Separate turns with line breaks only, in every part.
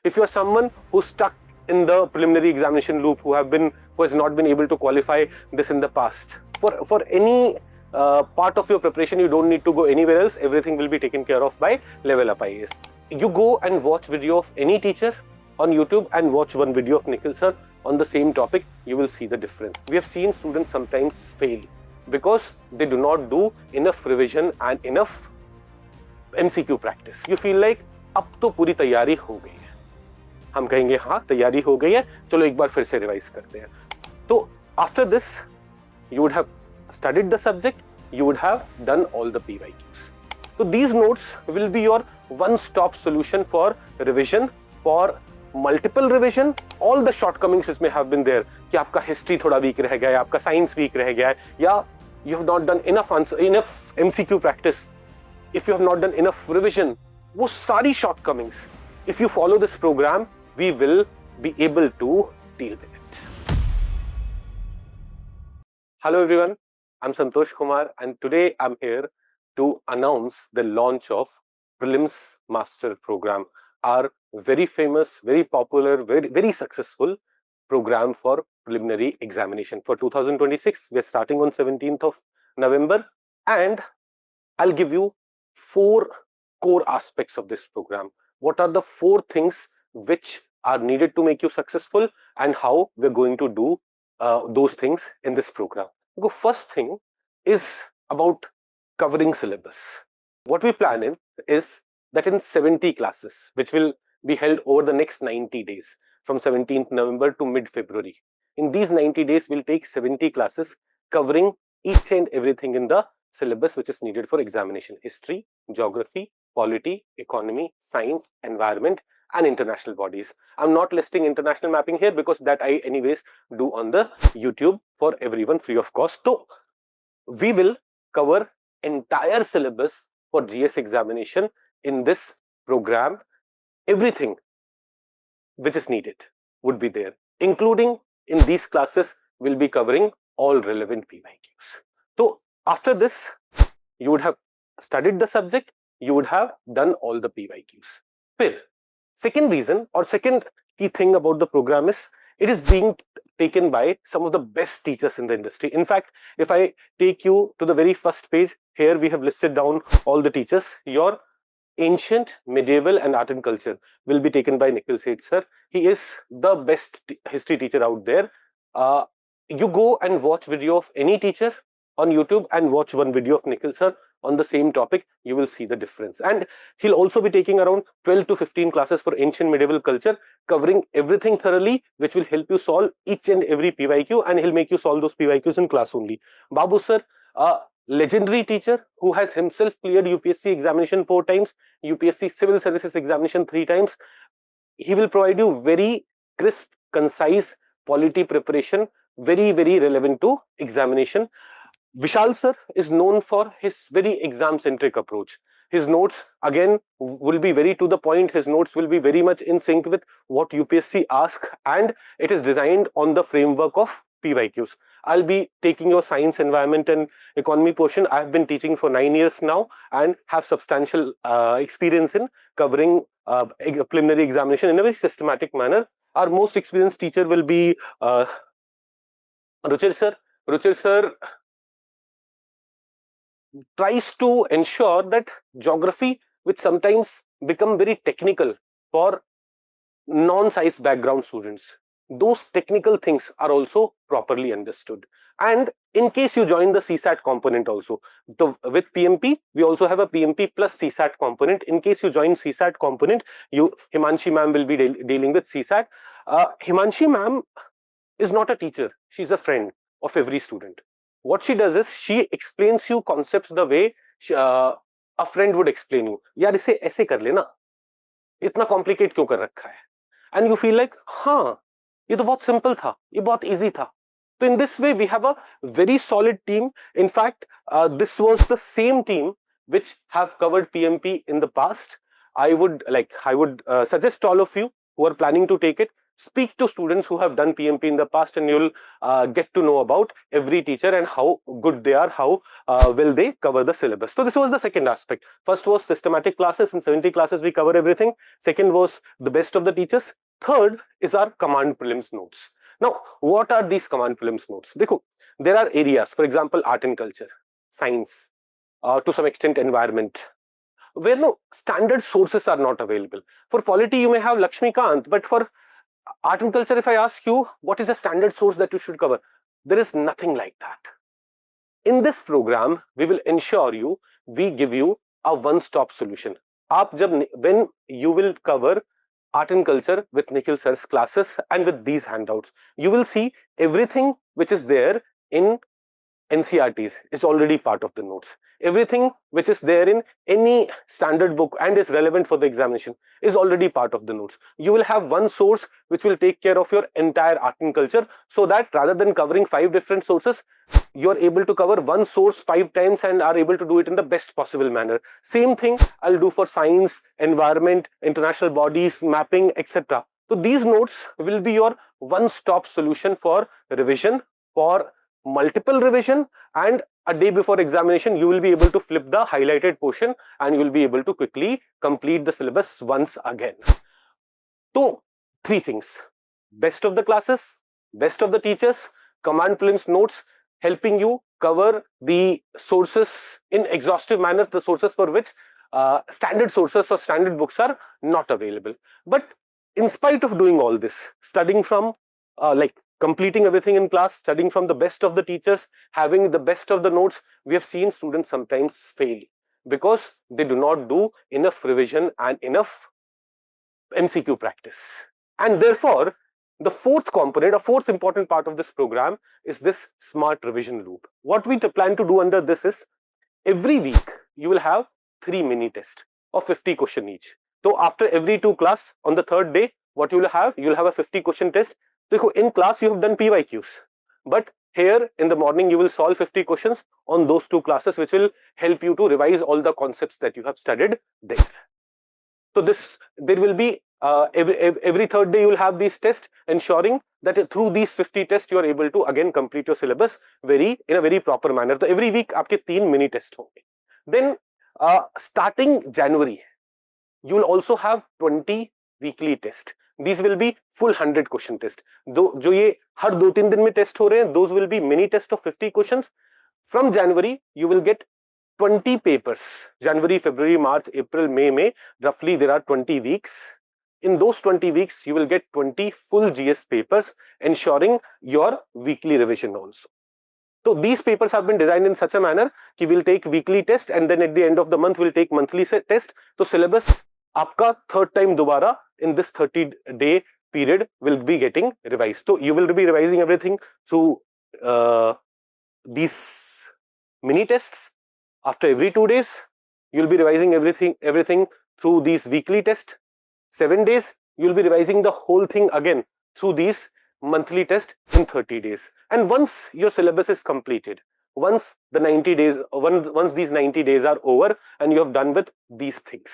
If you are someone who's stuck in the preliminary examination loop, who has not been able to qualify this in the past, for any part of your preparation, you don't need to go anywhere else. Everything will be taken care of by LevelUp IAS. You go and watch video of any teacher on YouTube and watch one video of Nikhil sir on the same topic, you will see the difference. We have seen students sometimes fail because they do not do enough revision and enough MCQ practice. You feel like अब तो पूरी तैयारी हो गई है, हम कहेंगे हाँ तैयारी हो गई है, चलो एक बार फिर से रिवाइज करते हैं. तो after this you would have studied the subject, you would have done all the PYQs. So these notes will be your one-stop solution for revision, for multiple revision. All the shortcomings इसमें have been there कि आपका history थोड़ा weak रह गया है, आपका science weak रह गया है, या you have not done enough MCQ practice, if you have not done enough revision, वो सारी shortcomings, if you follow this program, we will be able to deal with it. Hello everyone, I'm Santosh Kumar and today I'm here to announce the launch of Prelims Master Program, our very famous, very popular, very successful program for preliminary examination for 2026. We're starting on 17th of November and I'll give you 4 core aspects of this program. What are the 4 things which are needed to make you successful and how we're going to do those things in this program. The first thing is about covering syllabus. What we plan is that in 70 classes, which will be held over the next 90 days from 17th November to mid-February. In these 90 days, we'll take 70 classes covering each and everything in the syllabus which is needed for examination: history, geography, polity, economy, science, environment, and international bodies. I'm not listing international mapping here because that I anyways do on the YouTube for everyone free of cost. So we will cover entire syllabus for GS examination in this program. Everything which is needed would be there, including in these classes we'll be covering all relevant PYQs. So after this, you would have studied the subject, you would have done all the PYQs. Then, second reason or second key thing about the program is it is being taken by some of the best teachers in the industry. In fact, if I take you to the very first page, here we have listed down all the teachers. Your ancient, medieval and art and culture will be taken by Nikhil Sir. He is the best history teacher out there. You go and watch video of any teacher on YouTube and watch one video of Nikhil Sir on the same topic, you will see the difference. And he'll also be taking around 12 to 15 classes for ancient medieval culture, covering everything thoroughly, which will help you solve each and every PYQ, and he'll make you solve those PYQs in class only. Babu Sir, legendary teacher who has himself cleared UPSC examination 4 times, UPSC Civil Services examination 3 times. He will provide you very crisp, concise polity preparation, very relevant to examination. Vishal sir is known for his very exam-centric approach. His notes again will be very to the point. His notes will be very much in sync with what UPSC asks, and it is designed on the framework of PYQs. I'll be taking your science, environment and economy portion. I have been teaching for 9 years now and have substantial experience in covering preliminary examination in a very systematic manner. Our most experienced teacher will be Ruchir sir. Ruchir sir tries to ensure that geography, which sometimes become very technical for non-science background students, those technical things are also properly understood. And in case you join the CSAT component also, with PMP, we also have a PMP plus CSAT component. In case you join CSAT component, Himanshi ma'am will be dealing with CSAT. Himanshi ma'am is not a teacher, she's a friend of every student. What she does is she explains you concepts the way a friend would explain you. यार इसे ऐसे कर लेना, इतना complicate क्यों कर रखा है? And you feel like, हाँ, ये तो बहुत simple था, ये बहुत easy था. So in this way, we have a very solid team. In fact, this was the same team which have covered PMP in the past. I would suggest all of you who are planning to take it, speak to students who have done PMP in the past, and you'll get to know about every teacher and how good they are, how will they cover the syllabus. So this was the second aspect. First was systematic classes. In 70 classes we cover everything. Second was the best of the teachers. Third is our command prelims notes. Now, what are these command prelims notes? Dekho, there are areas, for example, art and culture, science, to some extent environment, where no standard sources are not available. For polity, you may have Lakshmikant, but for art and culture, if I ask you, what is a standard source that you should cover? There is nothing like that. In this program, we will ensure you, we give you a one-stop solution. When you will cover art and culture with Nikhil Sir's classes and with these handouts, you will see everything which is there in NCRTs is already part of the notes. Everything which is there in any standard book and is relevant for the examination is already part of the notes. You will have one source which will take care of your entire art and culture, so that rather than covering 5 different sources, you are able to cover one source 5 times and are able to do it in the best possible manner. Same thing I'll do for science, environment, international bodies, mapping, etc. So these notes will be your one-stop solution for revision, for multiple revision, and a day before examination you will be able to flip the highlighted portion and you will be able to quickly complete the syllabus once again. So 3 things: best of the classes, best of the teachers, command prelims notes, helping you cover the sources in exhaustive manner, the sources for which standard sources or standard books are not available. But in spite of doing all this, studying from completing everything in class, studying from the best of the teachers, having the best of the notes, we have seen students sometimes fail because they do not do enough revision and enough MCQ practice. And therefore, the fourth component, a fourth important part of this program is this smart revision loop. What we plan to do under this is, every week you will have 3 mini tests of 50 question each. So after every 2 class, on the 3rd day, what you will have? You will have a 50 question test. So in class you have done PYQs, but here in the morning you will solve 50 questions on those 2 classes, which will help you to revise all the concepts that you have studied there. So there will be every 3rd day you will have these tests, ensuring that through these 50 tests you are able to again complete your syllabus in a very proper manner. So every week आपके 3 mini tests होंगे. Then starting January, you will also have 20 weekly tests. These will be full 100 question test. जो ये हर 2-3 दिन में test हो रहे हैं, those will be mini test of 50 questions. From January, you will get 20 papers. January, February, March, April, May, roughly there are 20 weeks. In those 20 weeks, you will get 20 full GS papers, ensuring your weekly revision also. So these papers have been designed in such a manner that we'll take weekly test and then at the end of the month we'll take monthly test. So syllabus आपका 3rd time दोबारा in this 30-day period will be getting revised. So you will be revising everything through these mini tests. After every 2 days, you will be revising everything through these weekly tests. 7 days, you will be revising the whole thing again through these monthly tests in 30 days. And once your syllabus is completed, once these 90 days are over and you have done with these things,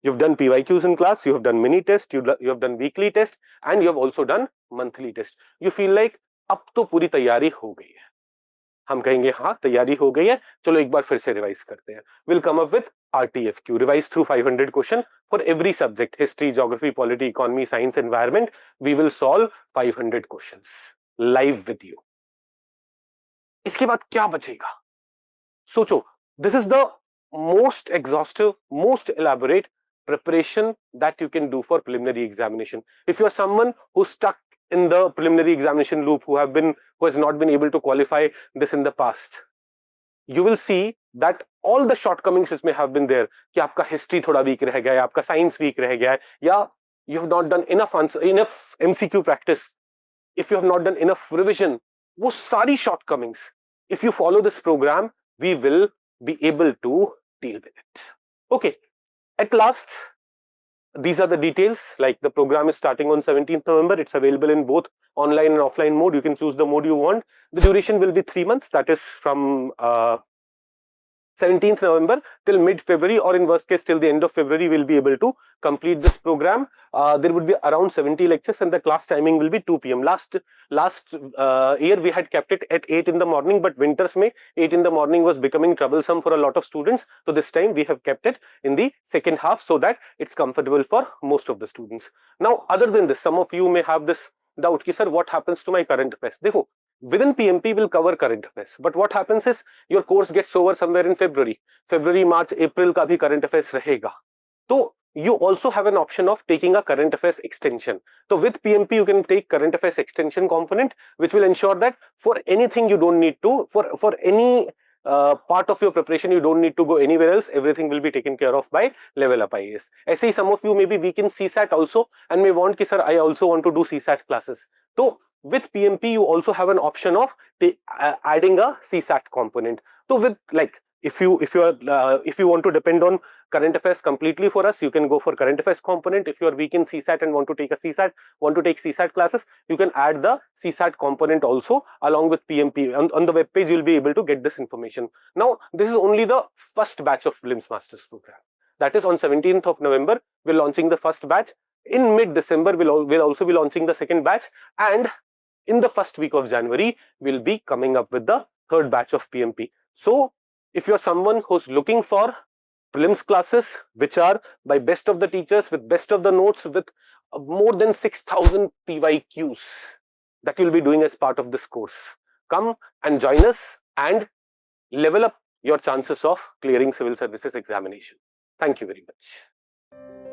you have done PYQs in class, you have done mini test, you have done weekly test, and you have also done monthly test. You feel like अब तो पूरी तैयारी हो गई है. हम कहेंगे हाँ तैयारी हो गई है, चलो एक बार फिर से रिवाइज करते हैं. We'll come up with RTFQ, revise through 500 question for every subject: history, geography, polity, economy, science, environment. We will solve 500 questions live with you. इसके बाद क्या बचेगा? सोचो, this is the most exhaustive, most elaborate preparation that you can do for preliminary examination. If you are someone who's stuck in the preliminary examination loop, who has not been able to qualify this in the past, you will see that all the shortcomings which may have been there, कि आपका history थोड़ा weak रह गया है, आपका science weak रह गया है, या you have not done enough MCQ practice, if you have not done enough revision, वो सारी shortcomings, if you follow this program, we will be able to deal with it. Okay, at last, these are the details. Like, the program is starting on 17th November. It's available in both online and offline mode. You can choose the mode you want. The duration will be 3 months. That is from 17th November till mid-February, or in worst case till the end of February, we'll be able to complete this program. There would be around 70 lectures and the class timing will be 2 p.m. Last year we had kept it at 8 in the morning, but winters May 8 in the morning was becoming troublesome for a lot of students. So this time we have kept it in the second half so that it's comfortable for most of the students. Now, other than this, some of you may have this doubt ki sir, what happens to my current affairs? Dekho, within PMP will cover current affairs, but what happens is your course gets over somewhere in February, March, April ka bhi current affairs rahega. So you also have an option of taking a current affairs extension. So with PMP you can take current affairs extension component, which will ensure that for anything you don't need to, for any part of your preparation you don't need to go anywhere else, everything will be taken care of by LevelUp IAS. I see some of you may be weak in CSAT also and may want ki sir, I also want to do CSAT classes. So with PMP you also have an option of adding a CSAT component. So with if you want to depend on current affairs completely for us, you can go for current affairs component. If you are weak in CSAT and want to take CSAT classes, you can add the CSAT component also along with PMP. On the web page, you'll be able to get this information. Now, this is only the first batch of Prelims Masters program. That is on 17th of November, we're launching the first batch. In mid-December, we'll also be launching the second batch, and in the first week of January, we'll be coming up with the third batch of PMP. So, if you're someone who's looking for prelims classes which are by best of the teachers with best of the notes with more than 6,000 PYQs that you'll be doing as part of this course, come and join us and level up your chances of clearing civil services examination. Thank you very much.